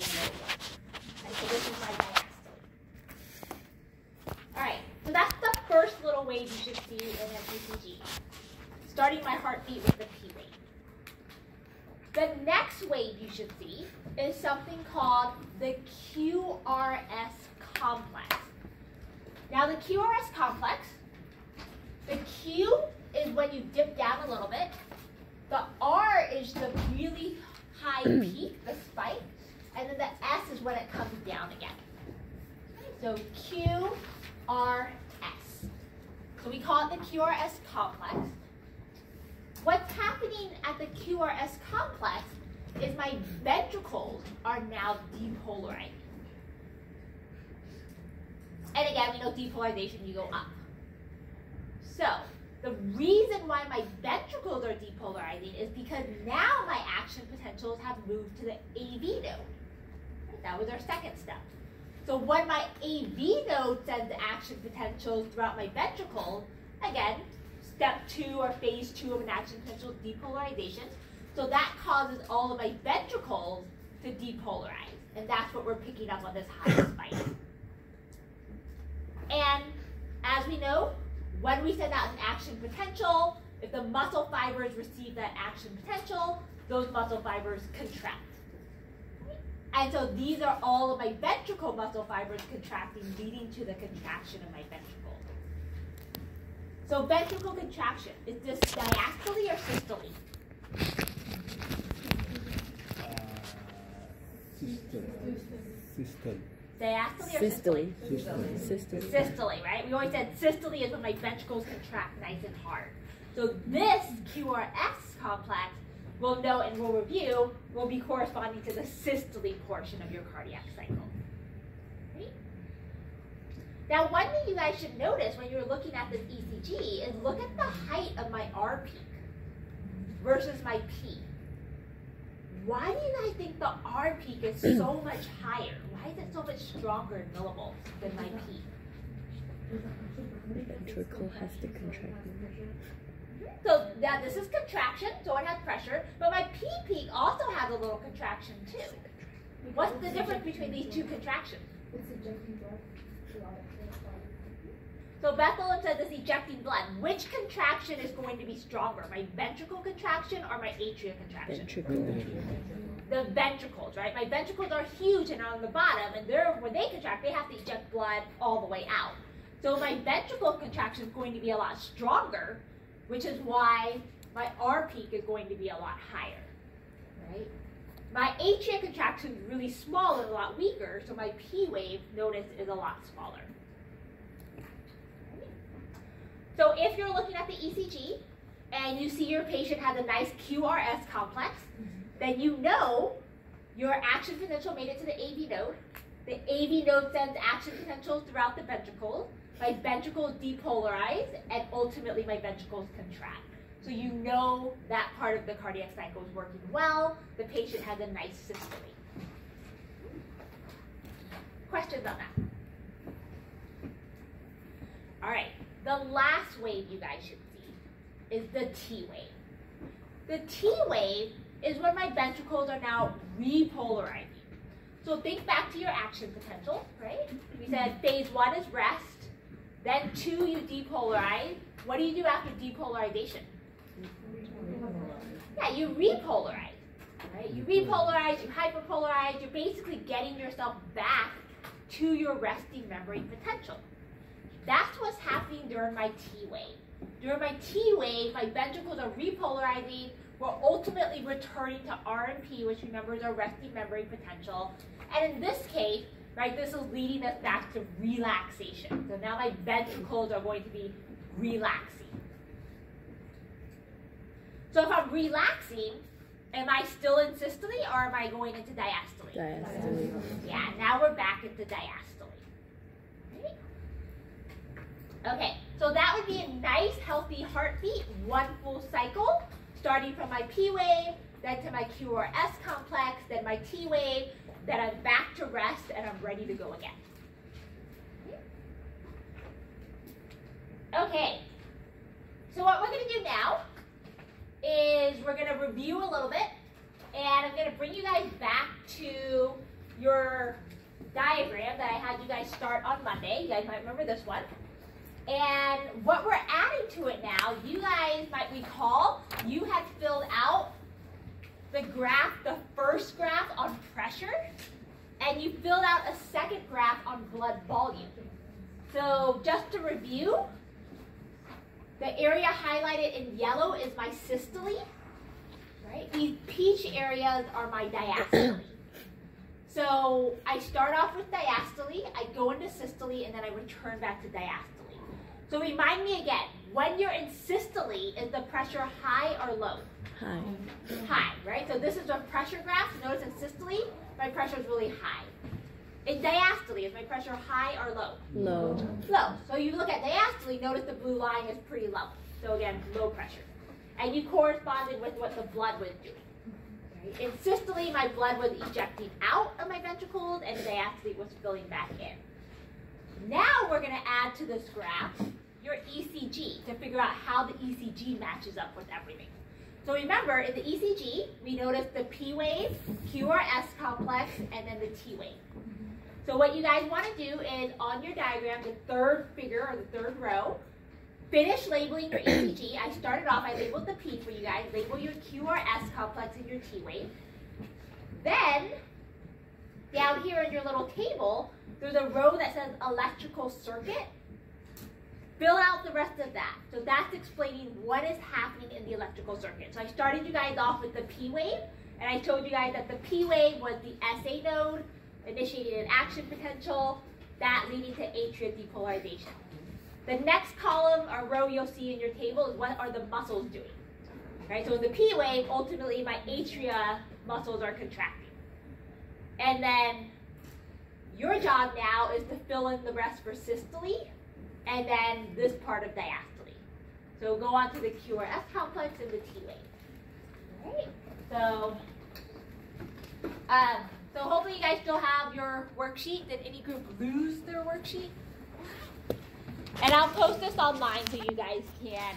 And so this is my diastole. All right, so that's the first little wave you should see in an ECG, starting my heartbeat with the P wave. The next wave you should see is something called the QRS complex. Now the QRS complex, the Q is when you dip down a little bit, the R is the really high peak, the spike, and then the S is when it comes down again. So QRS. So we call it the QRS complex. What's happening at the QRS complex is my ventricles are now depolarizing. And again, we know depolarization, you go up. So the reason why my ventricles are depolarizing is because now my action potentials have moved to the AV node. That was our second step. So when my AV node sends action potentials throughout my ventricle, again, step 2 or phase 2 of an action potential is depolarization. So that causes all of my ventricles to depolarize. And that's what we're picking up on this high spike. And as we know, when we send out an action potential, if the muscle fibers receive that action potential, those muscle fibers contract. And so these are all of my ventricle muscle fibers contracting, leading to the contraction of my ventricle. So ventricle contraction, is this diastole or systole? Systole. Diastole or systole? Systole. Systole, right? We always said systole is when my ventricles contract nice and hard. So this QRS complex, we'll know and we'll review, will be corresponding to the systole portion of your cardiac cycle. Right? Now, one thing you guys should notice when you're looking at this ECG is look at the height of my R peak versus my P. Why do you guys think the R peak is so much higher? Why is it so much stronger in millivolts than my P? The ventricle has to contract. So now this is contraction, so it has pressure, but my P peak also has a little contraction too. What's the difference between these two contractions? It's ejecting blood. So Bethlehem says it's ejecting blood. Which contraction is going to be stronger, my ventricle contraction or my atrial contraction? Ventricle. The ventricles, right? My ventricles are huge and on the bottom, and when they contract, they have to eject blood all the way out. So my ventricle contraction is going to be a lot stronger, which is why my R peak is going to be a lot higher, right? My atrial contraction is really small and a lot weaker, so my P wave, notice, is a lot smaller. So if you're looking at the ECG and you see your patient has a nice QRS complex, then you know your action potential made it to the AV node. The AV node sends action potentials throughout the ventricles. My ventricles depolarize, and ultimately my ventricles contract. So you know that part of the cardiac cycle is working well. The patient has a nice systole. Questions on that? All right. The last wave you guys should see is the T wave. The T wave is when my ventricles are now repolarizing. So think back to your action potential, right? We said phase 1 is rest, then 2 you depolarize. What do you do after depolarization? Yeah, you repolarize, right? You repolarize, you hyperpolarize, you're basically getting yourself back to your resting membrane potential. That's what's happening during my T wave. During my T wave, my ventricles are repolarizing. We're ultimately returning to R and P, which remember is our resting membrane potential. And in this case, right, this is leading us back to relaxation. So now my ventricles are going to be relaxing. So if I'm relaxing, am I still in systole or am I going into diastole? Diastole. Yeah, now we're back into diastole. Okay, so that would be a nice, healthy heartbeat, one full cycle, starting from my P wave, then to my QRS complex, then my T wave, then I'm back to rest, and I'm ready to go again. Okay, so what we're going to do now is we're going to review a little bit, and I'm going to bring you guys back to your diagram that I had you guys start on Monday. You guys might remember this one. And what we're adding to it now, you guys might recall, you had filled out the graph, the first graph on pressure, and you filled out a second graph on blood volume. So just to review, the area highlighted in yellow is my systole, right? These peach areas are my diastole. So I start off with diastole, I go into systole, and then I return back to diastole. So remind me again, when you're in systole, is the pressure high or low? High. High, right? So this is a pressure graph. Notice in systole, my pressure is really high. In diastole, is my pressure high or low? Low. Low. So you look at diastole, notice the blue line is pretty low. So again, low pressure. And you corresponded with what the blood was doing. Right? In systole, my blood was ejecting out of my ventricles, and diastole was filling back in. Now we're going to add to this graph your ECG to figure out how the ECG matches up with everything. So remember, in the ECG, we noticed the P wave, QRS complex, and then the T wave. So what you guys want to do is, on your diagram, the third figure, or the third row, finish labeling your ECG. I started off, I labeled the P for you guys. Label your QRS complex and your T wave. Then, down here in your little table, there's a row that says electrical circuit. Fill out the rest of that. So that's explaining what is happening in the electrical circuit. So I started you guys off with the P wave, and I told you guys that the P wave was the SA node, initiating an action potential, that leading to atria depolarization. The next column or row you'll see in your table is what are the muscles doing. Right? So in the P wave, ultimately my atria muscles are contracting. And then your job now is to fill in the rest for systole, and then this part of diastole. So go on to the QRS complex and the T wave. All right. So hopefully you guys still have your worksheet. Did any group lose their worksheet? And I'll post this online so you guys can